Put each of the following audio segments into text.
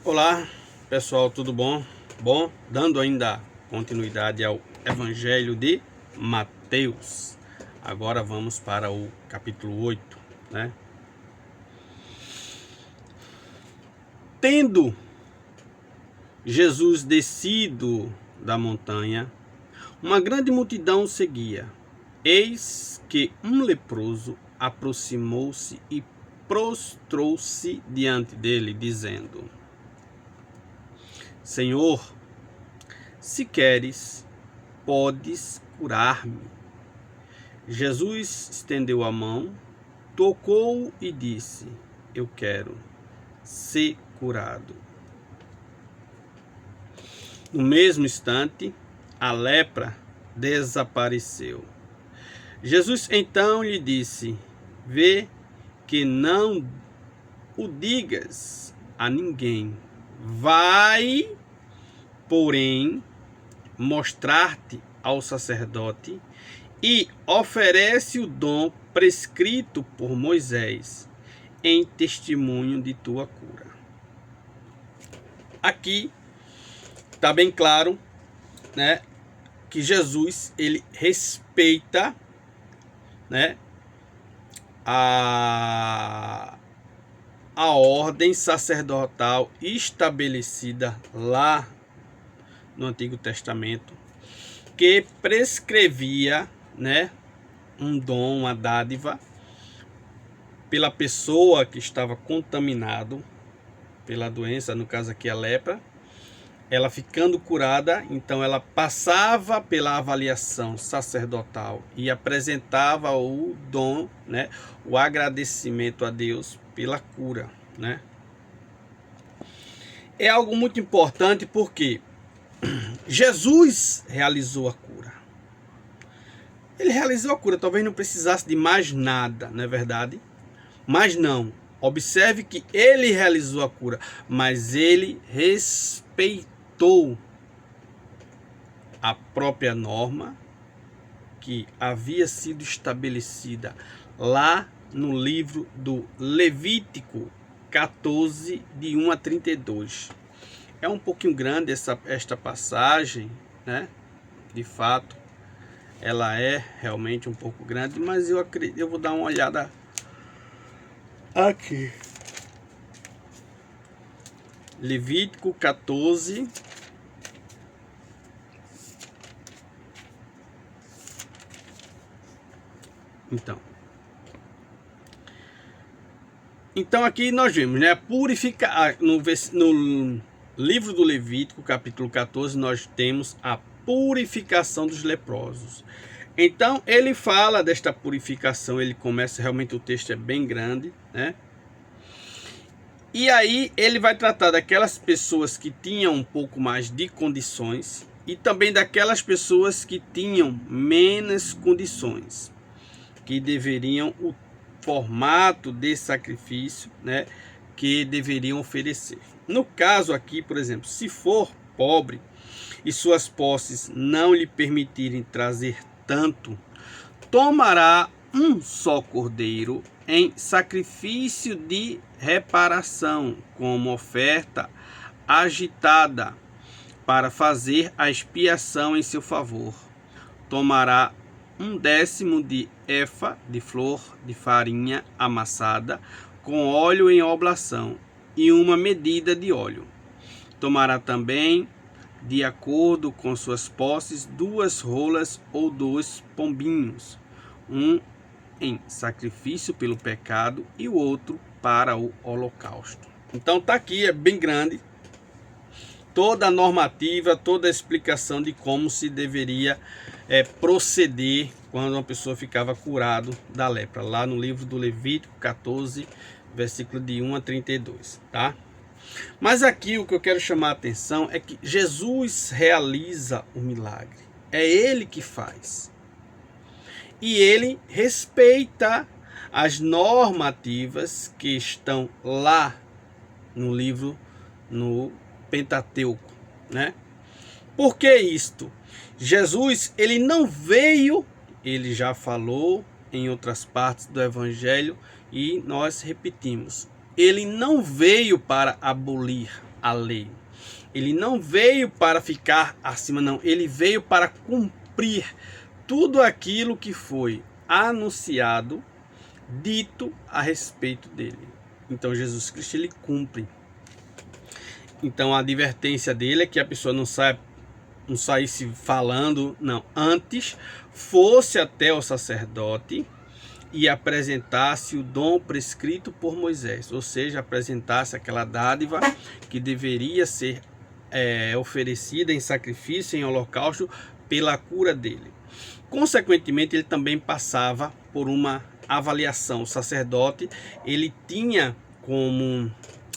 Olá pessoal, tudo bom? Bom, dando ainda continuidade ao Evangelho de Mateus. Agora vamos para o capítulo 8, né? Tendo Jesus descido da montanha, uma grande multidão o seguia. Eis que um leproso aproximou-se e prostrou-se diante dele, dizendo: Senhor, se queres, podes curar-me. Jesus estendeu a mão, tocou-o e disse: Eu quero ser curado. No mesmo instante, a lepra desapareceu. Jesus então lhe disse: Vê que não o digas a ninguém. Vai, porém, mostrar-te ao sacerdote e oferece o dom prescrito por Moisés em testemunho de tua cura. Aqui está bem claro, né, que Jesus ele respeita, né, a ordem sacerdotal estabelecida lá no Antigo Testamento, que prescrevia, né, um dom, uma dádiva pela pessoa que estava contaminado pela doença, no caso aqui a lepra. Ela ficando curada, então ela passava pela avaliação sacerdotal e apresentava o dom, né, o agradecimento a Deus pela cura, né? É algo muito importante porque Jesus realizou a cura. Ele realizou a cura, talvez não precisasse de mais nada, não é verdade? Mas não, observe que ele realizou a cura, mas ele respeitou a própria norma que havia sido estabelecida lá no livro do Levítico 14, de 1 a 32. É um pouquinho grande esta passagem, né? De fato, ela é realmente um pouco grande, mas eu vou dar uma olhada aqui. Levítico 14. Então aqui nós vemos, né, purificar no livro do Levítico, capítulo 14, nós temos a purificação dos leprosos. Então ele fala desta purificação, ele começa, realmente o texto é bem grande, né? E aí ele vai tratar daquelas pessoas que tinham um pouco mais de condições e também daquelas pessoas que tinham menos condições, que deveriam o formato de sacrifício, né, que deveriam oferecer. No caso aqui, por exemplo, se for pobre e suas posses não lhe permitirem trazer tanto, tomará um só cordeiro em sacrifício de reparação, como oferta agitada, para fazer a expiação em seu favor. Tomará 1/10 de efa de flor de farinha amassada com óleo em oblação e uma medida de óleo. Tomará também, de acordo com suas posses, 2 rolas ou 2 pombinhos, um em sacrifício pelo pecado e o outro para o holocausto. Então tá aqui, é bem grande, toda a normativa, toda a explicação de como se deveria proceder quando uma pessoa ficava curado da lepra, lá no livro do Levítico 14, versículo de 1 a 32, tá? Mas aqui o que eu quero chamar a atenção é que Jesus realiza o milagre, é ele que faz. E ele respeita as normativas que estão lá no livro, no Pentateuco, né? Por que isto? Jesus, ele não veio, ele já falou em outras partes do Evangelho e nós repetimos. Ele não veio para abolir a lei. Ele não veio para ficar acima, não. Ele veio para cumprir tudo aquilo que foi anunciado, dito a respeito dele. Então Jesus Cristo, ele cumpre. Então a advertência dele é que a pessoa não saísse falando, não. Antes, fosse até o sacerdote e apresentasse o dom prescrito por Moisés. Ou seja, apresentasse aquela dádiva que deveria ser oferecida em sacrifício, em holocausto, pela cura dele. Consequentemente, ele também passava por uma avaliação. O sacerdote, ele tinha como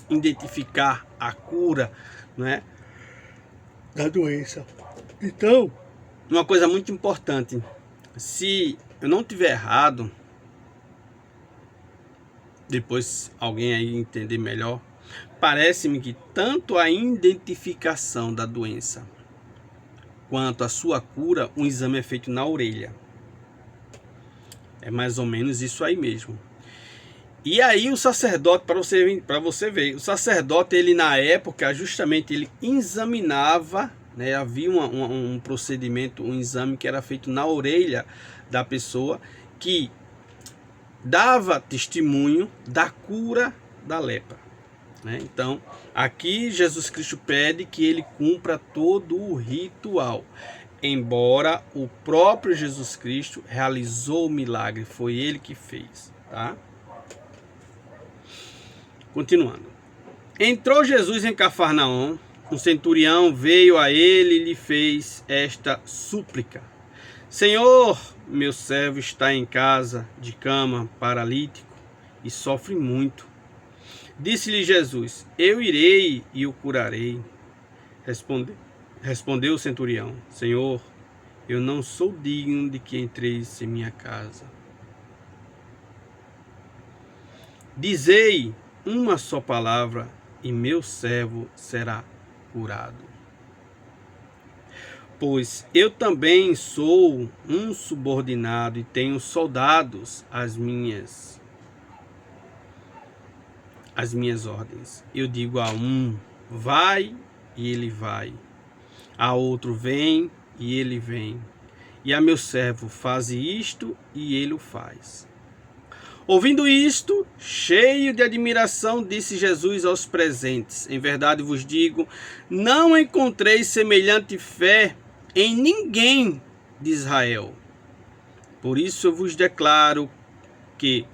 identificar a cura, né, da doença. Então, uma coisa muito importante, se eu não tiver errado, depois alguém aí entender melhor, parece-me que tanto a identificação da doença quanto a sua cura, um exame é feito na orelha. É mais ou menos isso aí mesmo. E aí o sacerdote, para você ver, o sacerdote, ele na época, justamente, ele examinava, né, havia um procedimento, um exame que era feito na orelha da pessoa, que dava testemunho da cura da lepra, né? Então, aqui Jesus Cristo pede que ele cumpra todo o ritual. Embora o próprio Jesus Cristo realizou o milagre, foi ele que fez, tá? Continuando. Entrou Jesus em Cafarnaum, um centurião veio a ele e lhe fez esta súplica: Senhor, meu servo está em casa de cama, paralítico, e sofre muito. Disse-lhe Jesus: eu irei e o curarei. Respondeu o centurião: Senhor, eu não sou digno de que entreis em minha casa. Dizei uma só palavra e meu servo será curado. Pois eu também sou um subordinado e tenho soldados às minhas ordens. Eu digo a um, vai, e ele vai. A outro, vem, e ele vem. E a meu servo, faze isto, e ele o faz. Ouvindo isto, cheio de admiração, disse Jesus aos presentes: em verdade vos digo, não encontrei semelhante fé em ninguém de Israel. Por isso eu vos declaro que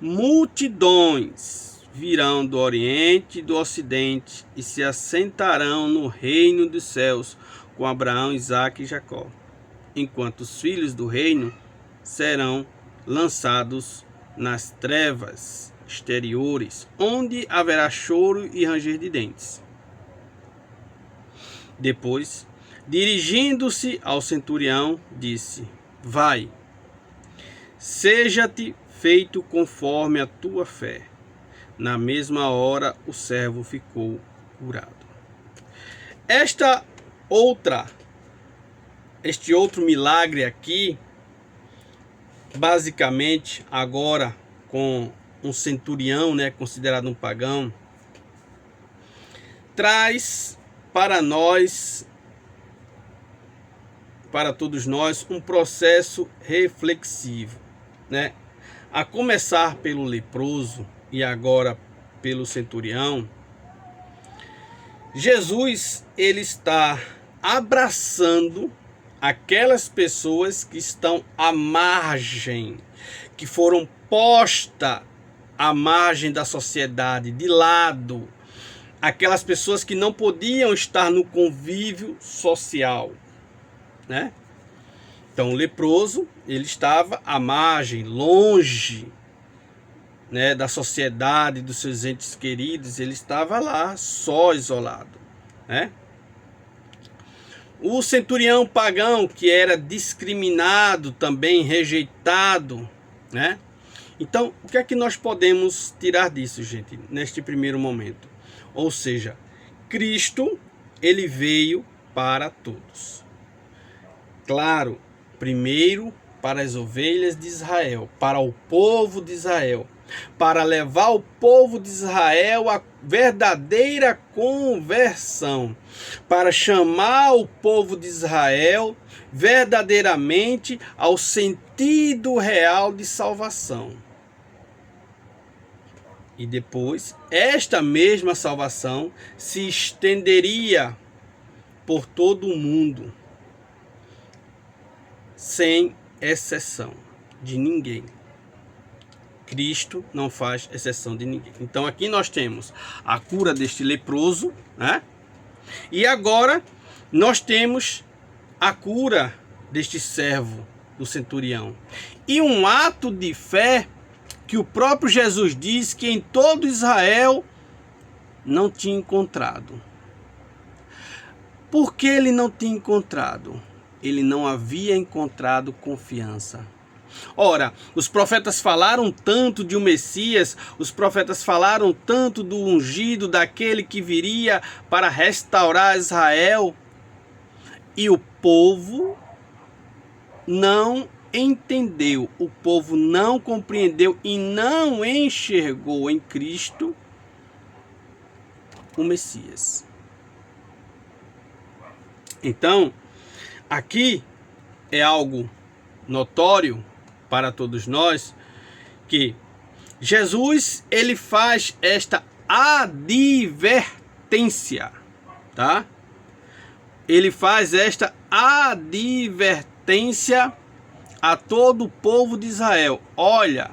multidões virão do Oriente e do Ocidente e se assentarão no reino dos céus com Abraão, Isaque e Jacó, enquanto os filhos do reino serão lançados nas trevas exteriores, onde haverá choro e ranger de dentes. Depois, dirigindo-se ao centurião, disse: vai, seja-te feito conforme a tua fé. Na mesma hora o servo ficou curado. Este outro milagre aqui, basicamente agora com um centurião, né, considerado um pagão, traz para nós, para todos nós, um processo reflexivo, né? A começar pelo leproso e agora pelo centurião. Jesus, ele está abraçando aquelas pessoas que estão à margem, que foram postas à margem da sociedade, de lado, aquelas pessoas que não podiam estar no convívio social, né? Então o leproso, ele estava à margem, longe, né, da sociedade, dos seus entes queridos, ele estava lá só, isolado, né? O centurião pagão, que era discriminado também, rejeitado, né? Então, o que é que nós podemos tirar disso, gente, neste primeiro momento? Ou seja, Cristo, ele veio para todos. Claro, primeiro para as ovelhas de Israel, para o povo de Israel. para levar o povo de Israel à verdadeira conversão, para chamar o povo de Israel verdadeiramente ao sentido real de salvação. E depois, esta mesma salvação se estenderia por todo o mundo, sem exceção de ninguém. Cristo não faz exceção de ninguém. Então aqui nós temos a cura deste leproso, né? E agora nós temos a cura deste servo do centurião. E um ato de fé que o próprio Jesus diz que em todo Israel não tinha encontrado. Por que ele não tinha encontrado? Ele não havia encontrado confiança. Ora, os profetas falaram tanto de um Messias, os profetas falaram tanto do ungido, daquele que viria para restaurar Israel, e o povo não entendeu, o povo não compreendeu e não enxergou em Cristo o Messias. Então, aqui é algo notório para todos nós que Jesus, ele faz esta advertência, tá? Ele faz esta advertência a todo o povo de Israel. Olha,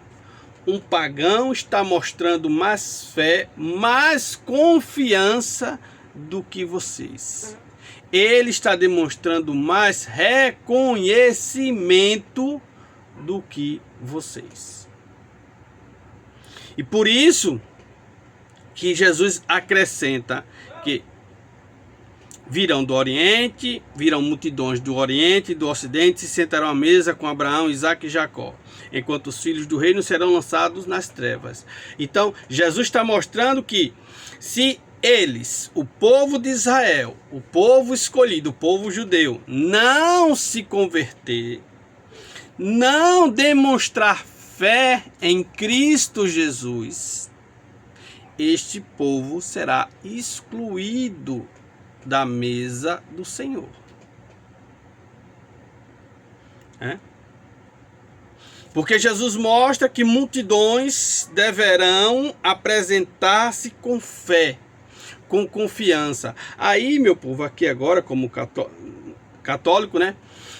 um pagão está mostrando mais fé, mais confiança do que vocês. Ele está demonstrando mais reconhecimento do que vocês. E por isso que Jesus acrescenta que virão do Oriente, virão multidões do Oriente e do Ocidente, se sentarão à mesa com Abraão, Isaque e Jacó, enquanto os filhos do reino serão lançados nas trevas. Então, Jesus está mostrando que se eles, o povo de Israel, o povo escolhido, o povo judeu, não se converter, não demonstrar fé em Cristo Jesus, este povo será excluído da mesa do Senhor. Porque Jesus mostra que multidões deverão apresentar-se com fé, com confiança. Aí, meu povo, aqui agora, como católico, né?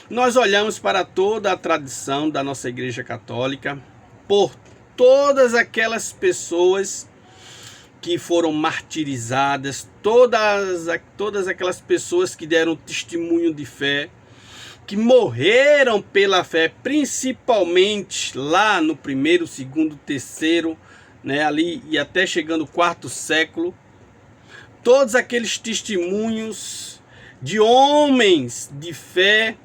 Nós olhamos para toda a tradição da nossa Igreja Católica, por todas aquelas pessoas que foram martirizadas, todas aquelas pessoas que deram testemunho de fé, que morreram pela fé, principalmente lá no primeiro, segundo, terceiro, né, ali e até chegando ao quarto século. Todos aqueles testemunhos de homens de fé,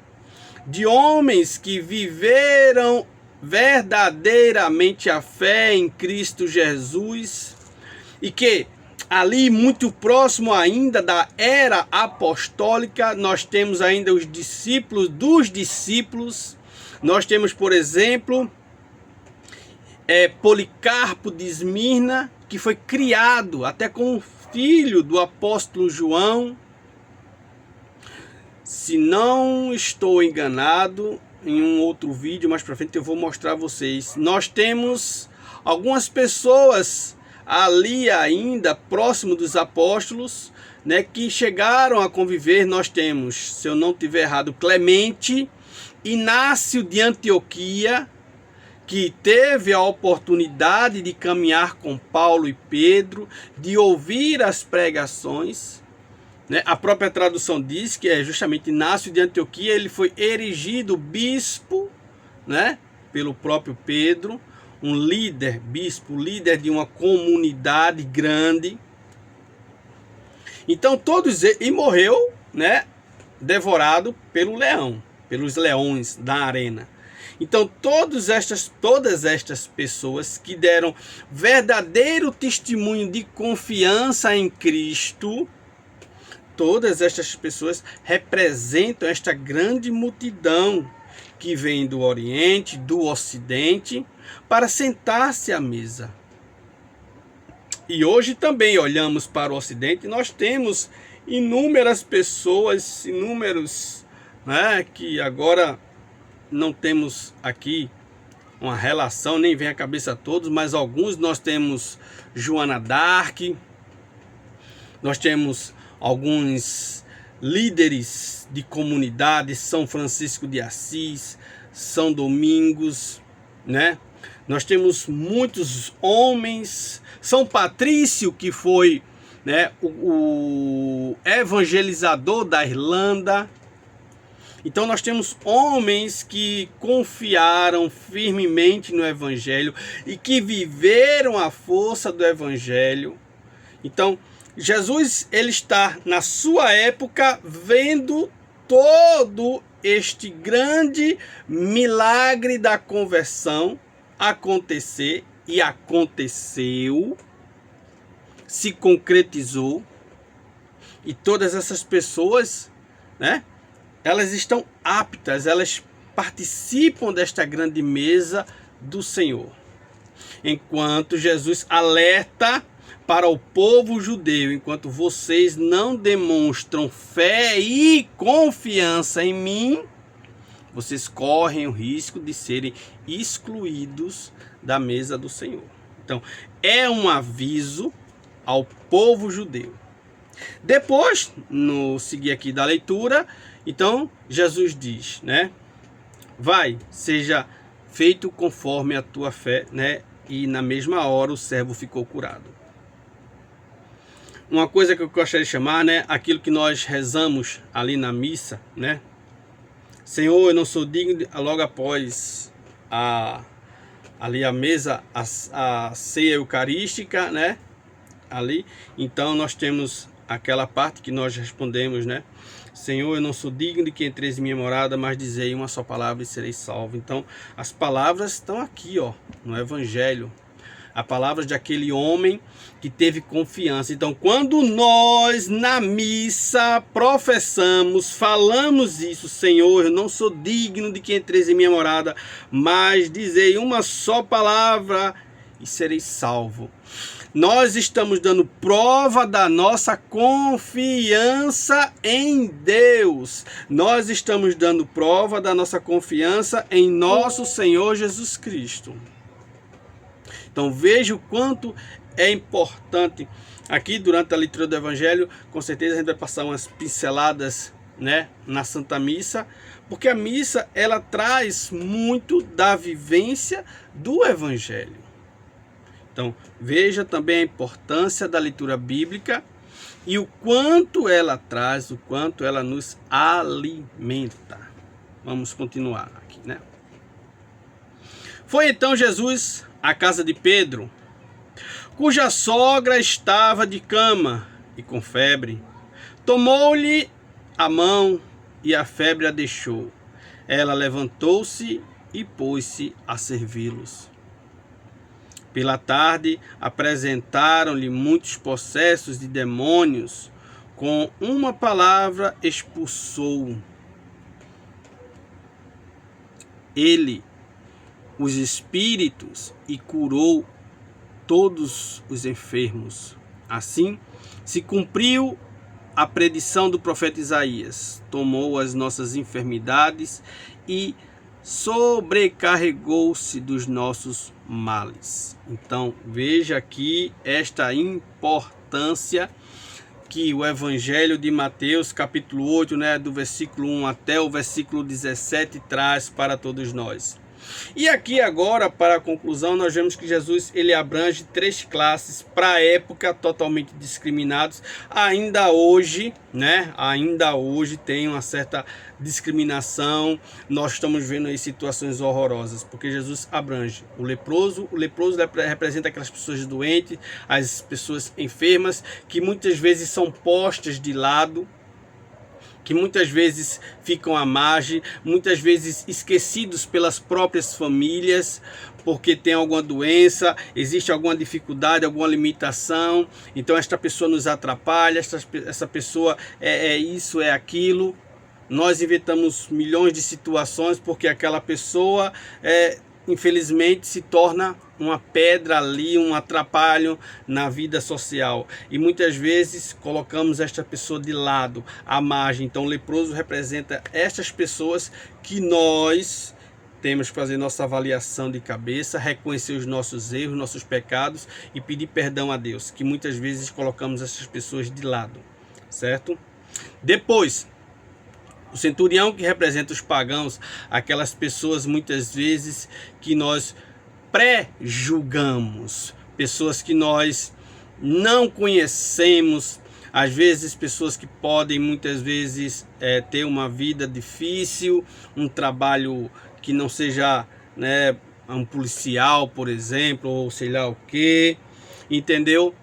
de homens que viveram verdadeiramente a fé em Cristo Jesus, e que ali muito próximo ainda da era apostólica, nós temos ainda os discípulos dos discípulos. Nós temos, por exemplo, Policarpo de Esmirna, que foi criado até como filho do apóstolo João. Se não estou enganado, em um outro vídeo mais para frente eu vou mostrar a vocês. Nós temos algumas pessoas ali ainda próximo dos apóstolos, né, que chegaram a conviver. Nós temos, se eu não tiver errado, Clemente, Inácio de Antioquia, que teve a oportunidade de caminhar com Paulo e Pedro, de ouvir as pregações, né? A própria tradução diz que é justamente Inácio de Antioquia. Ele foi erigido bispo, né, pelo próprio Pedro, um líder, bispo, líder de uma comunidade grande. Então todos eles, e morreu, né, devorado pelo leão, pelos leões da arena. Então todas estas pessoas que deram verdadeiro testemunho de confiança em Cristo, todas estas pessoas representam esta grande multidão que vêm do Oriente, do Ocidente, para sentar-se à mesa. E hoje também olhamos para o Ocidente, nós temos inúmeras pessoas, inúmeros, né, que agora não temos aqui uma relação, nem vem à cabeça a todos, mas alguns nós temos Joana d'Arc, nós temos alguns líderes de comunidade, São Francisco de Assis, São Domingos, né? Nós temos muitos homens, São Patrício, que foi, né, o evangelizador da Irlanda. Então nós temos homens que confiaram firmemente no Evangelho e que viveram a força do Evangelho. Então Jesus, ele está na sua época vendo todo este grande milagre da conversão acontecer, e aconteceu, se concretizou, e todas essas pessoas, né, elas estão aptas, elas participam desta grande mesa do Senhor. Enquanto Jesus alerta para o povo judeu, enquanto vocês não demonstram fé e confiança em mim, vocês correm o risco de serem excluídos da mesa do Senhor. Então, é um aviso ao povo judeu. Depois, no seguir aqui da leitura, então Jesus diz, né? Vai, seja feito conforme a tua fé, né? E na mesma hora o servo ficou curado. Uma coisa que eu gostaria de chamar, né? Aquilo que nós rezamos ali na missa, né? Senhor, eu não sou digno, logo após ali a mesa, a ceia eucarística, né? Ali, então nós temos aquela parte que nós respondemos, né? Senhor, eu não sou digno de que entreis em minha morada, mas dizei uma só palavra e serei salvo. Então, as palavras estão aqui, ó, no Evangelho. A palavra de aquele homem que teve confiança. Então, quando nós na missa professamos, falamos isso, Senhor, eu não sou digno de que entreis em minha morada, mas dizei uma só palavra e serei salvo. Nós estamos dando prova da nossa confiança em Deus. Nós estamos dando prova da nossa confiança em nosso Senhor Jesus Cristo. Então veja o quanto é importante. Aqui durante a leitura do Evangelho, com certeza a gente vai passar umas pinceladas, né, na Santa Missa, porque a missa ela traz muito da vivência do Evangelho. Então veja também a importância da leitura bíblica e o quanto ela traz, o quanto ela nos alimenta. Vamos continuar aqui, né? Foi então Jesus à casa de Pedro, cuja sogra estava de cama e com febre. Tomou-lhe a mão e a febre a deixou. Ela levantou-se e pôs-se a servi-los. Pela tarde apresentaram-lhe muitos possessos de demônios. Com uma palavra expulsou ele os espíritos e curou todos os enfermos. Assim se cumpriu a predição do profeta Isaías. Tomou as nossas enfermidades e sobrecarregou-se dos nossos males. Então veja aqui esta importância que o Evangelho de Mateus, capítulo 8, né, do versículo 1 até o versículo 17, traz para todos nós. E aqui agora, para a conclusão, nós vemos que Jesus ele abrange 3 classes para a época totalmente discriminados. Ainda hoje, né? Ainda hoje tem uma certa discriminação. Nós estamos vendo aí situações horrorosas, porque Jesus abrange o leproso. O leproso representa aquelas pessoas doentes, as pessoas enfermas, que muitas vezes são postas de lado, que muitas vezes ficam à margem, muitas vezes esquecidos pelas próprias famílias, porque tem alguma doença, existe alguma dificuldade, alguma limitação, então esta pessoa nos atrapalha, essa pessoa é isso, é aquilo, nós inventamos milhões de situações porque aquela pessoa, infelizmente, se torna uma pedra ali, um atrapalho na vida social. E muitas vezes colocamos esta pessoa de lado, à margem. Então o leproso representa estas pessoas que nós temos que fazer nossa avaliação de cabeça, reconhecer os nossos erros, nossos pecados e pedir perdão a Deus, que muitas vezes colocamos essas pessoas de lado, certo? Depois, o centurião, que representa os pagãos, aquelas pessoas muitas vezes que nós pré-julgamos, pessoas que nós não conhecemos, às vezes pessoas que podem muitas vezes ter uma vida difícil, um trabalho que não seja, né, um policial, por exemplo, ou sei lá o que, entendeu?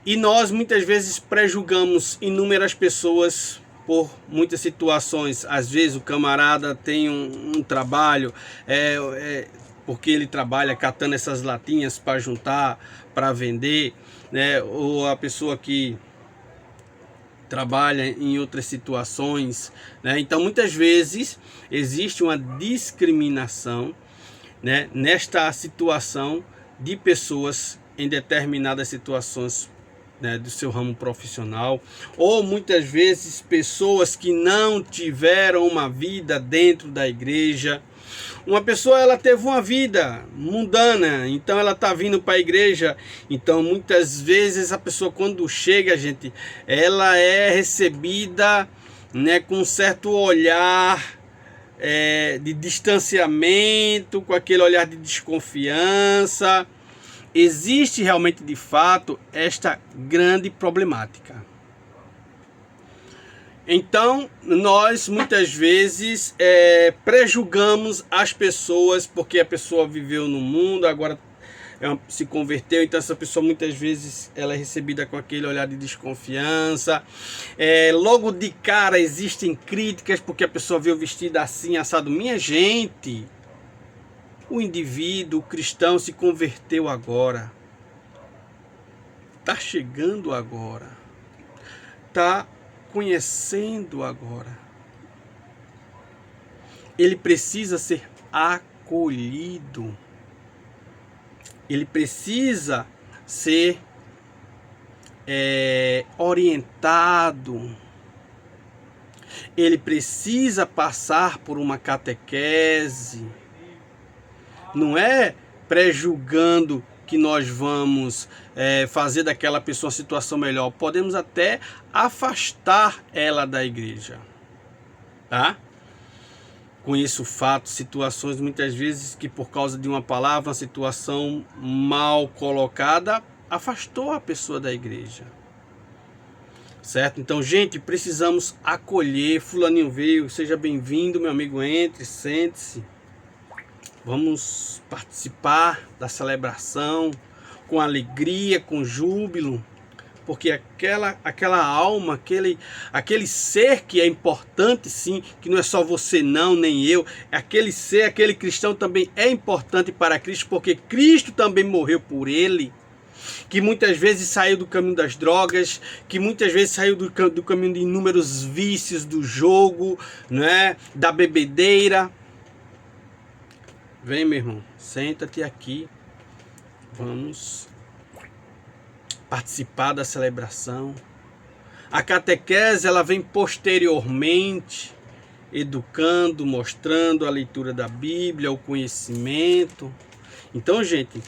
E nós muitas vezes pré-julgamos inúmeras pessoas por muitas situações. Às vezes o camarada tem um trabalho, porque ele trabalha catando essas latinhas para juntar, para vender, né? Ou a pessoa que trabalha em outras situações, né? Então muitas vezes existe uma discriminação, né, nesta situação de pessoas em determinadas situações, né, do seu ramo profissional, ou muitas vezes pessoas que não tiveram uma vida dentro da igreja. Uma pessoa, ela teve uma vida mundana, então ela está vindo para a igreja. Então muitas vezes a pessoa, quando chega, gente, ela é recebida, né, com um certo olhar de distanciamento, com aquele olhar de desconfiança. Existe realmente, de fato, esta grande problemática. Então, nós muitas vezes prejulgamos as pessoas, porque a pessoa viveu no mundo, agora se converteu, então essa pessoa muitas vezes ela é recebida com aquele olhar de desconfiança. Logo de cara existem críticas, porque a pessoa veio vestida assim, assado. Minha gente, o indivíduo, o cristão, se converteu agora. Está chegando agora. Está conhecendo agora. Ele precisa ser acolhido. Ele precisa ser orientado. Ele precisa passar por uma catequese. Não é pré-julgando que nós vamos fazer daquela pessoa uma situação melhor. Podemos até afastar ela da igreja, tá? Conheço fatos, situações muitas vezes que por causa de uma palavra, uma situação mal colocada, afastou a pessoa da igreja. Certo? Então, gente, precisamos acolher. Fulaninho veio, seja bem-vindo, meu amigo, entre, sente-se. Vamos participar da celebração com alegria, com júbilo, porque aquela alma, aquele ser que é importante, sim, que não é só você não, nem eu, aquele ser, aquele cristão também é importante para Cristo, porque Cristo também morreu por ele, que muitas vezes saiu do caminho das drogas, que muitas vezes saiu do caminho de inúmeros vícios, do jogo, né, da bebedeira. Vem, meu irmão, senta-te aqui, vamos participar da celebração. A catequese, ela vem posteriormente, educando, mostrando a leitura da Bíblia, o conhecimento. Então, gente,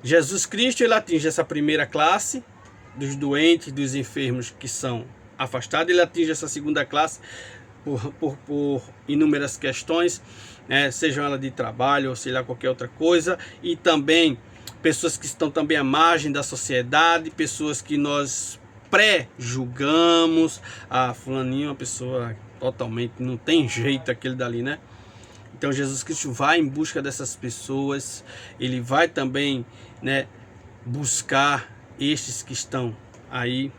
Jesus Cristo, ele atinge essa primeira classe dos doentes, dos enfermos que são afastados. Ele atinge essa segunda classe por inúmeras questões, sejam elas de trabalho ou sei lá qualquer outra coisa, e também pessoas que estão também à margem da sociedade, pessoas que nós pré-julgamos. Fulaninho é uma pessoa totalmente, não tem jeito aquele dali, né? Então Jesus Cristo vai em busca dessas pessoas, ele vai também, né, buscar estes que estão aí.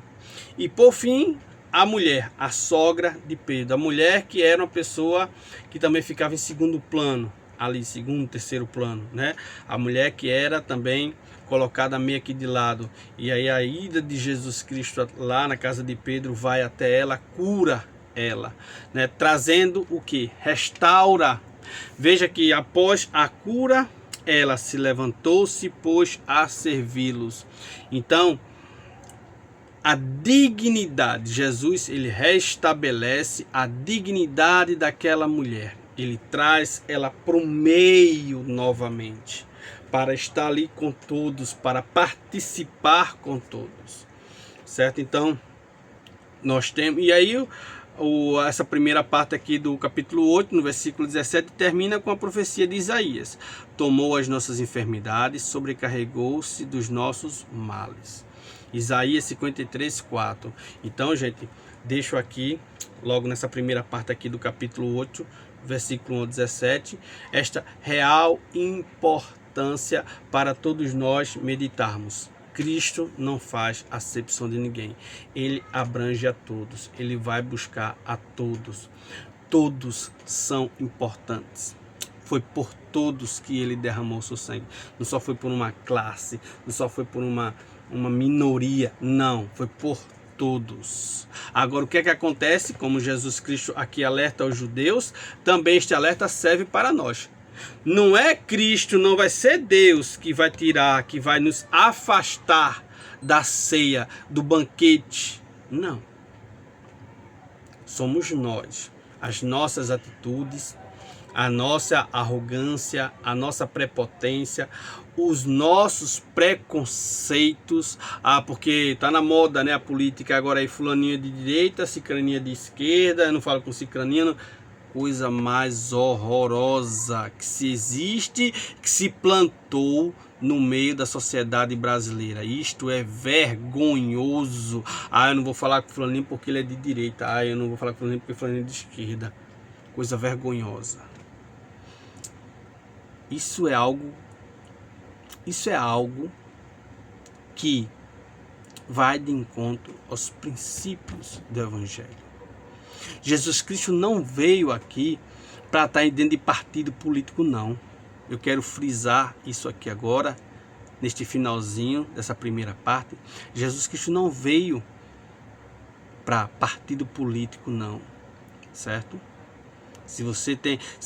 E por fim, a mulher, a sogra de Pedro, a mulher que era uma pessoa que também ficava em segundo plano, ali segundo, terceiro plano, né? A mulher que era também colocada meio aqui de lado. E aí a ida de Jesus Cristo lá na casa de Pedro vai até ela, cura ela, né? Trazendo o que? Restaura. Veja que após a cura, ela se levantou-se, pôs a servi-los. Então, a dignidade, Jesus, ele restabelece a dignidade daquela mulher. Ele traz ela para o meio novamente, para estar ali com todos, para participar com todos, certo? Então, nós temos, e aí essa primeira parte aqui do capítulo 8, no versículo 17, termina com a profecia de Isaías: tomou as nossas enfermidades, sobrecarregou-se dos nossos males. Isaías 53, 4. Então, gente, deixo aqui, logo nessa primeira parte aqui do capítulo 8, versículo 1 ao 17, esta real importância para todos nós meditarmos. Cristo não faz acepção de ninguém. Ele abrange a todos. Ele vai buscar a todos. Todos são importantes. Foi por todos que ele derramou seu sangue. Não só foi por uma classe, não só foi por uma minoria. Não, foi por todos. Agora, o que é que acontece? Como Jesus Cristo aqui alerta aos judeus, também este alerta serve para nós. Não é Cristo, não vai ser Deus que vai tirar, que vai nos afastar da ceia, do banquete. Não. Somos nós. As nossas atitudes, a nossa arrogância, a nossa prepotência, os nossos preconceitos. Porque tá na moda, né, a política agora aí, fulaninha de direita, cicraninha de esquerda, eu não falo com cicraninha, coisa mais horrorosa que se existe, que se plantou no meio da sociedade brasileira. Isto é vergonhoso. Eu não vou falar com fulaninho porque ele é de direita. Eu não vou falar com fulaninho porque fulaninho é de esquerda. Coisa vergonhosa. Isso é algo que vai de encontro aos princípios do Evangelho. Jesus Cristo não veio aqui para estar dentro de partido político, não. Eu quero frisar isso aqui agora, neste finalzinho dessa primeira parte. Jesus Cristo não veio para partido político, não, certo? Se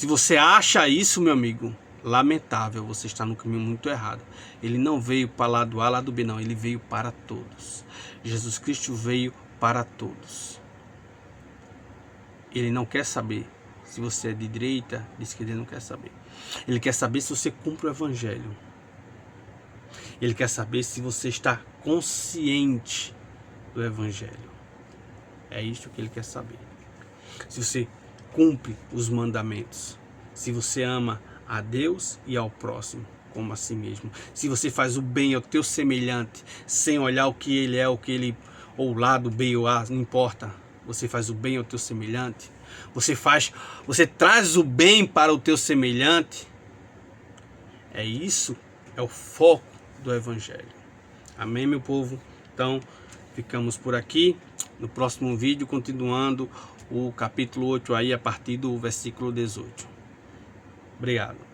você acha isso, meu amigo, lamentável, você está no caminho muito errado. Ele não veio para lado A, lado B, não. Ele veio para todos. Jesus Cristo veio para todos. Ele não quer saber se você é de direita, de esquerda, ele não quer saber. Ele quer saber se você cumpre o Evangelho. Ele quer saber se você está consciente do Evangelho. É isso que ele quer saber. Se você cumpre os mandamentos. Se você ama a Deus e ao próximo como a si mesmo. Se você faz o bem ao teu semelhante, sem olhar o que ele é, ou o lado B ou A, não importa. Você faz o bem ao teu semelhante. Você traz o bem para o teu semelhante. É isso, é o foco do Evangelho. Amém, meu povo? Então, ficamos por aqui. No próximo vídeo, continuando o capítulo 8 aí, a partir do versículo 18. Obrigado.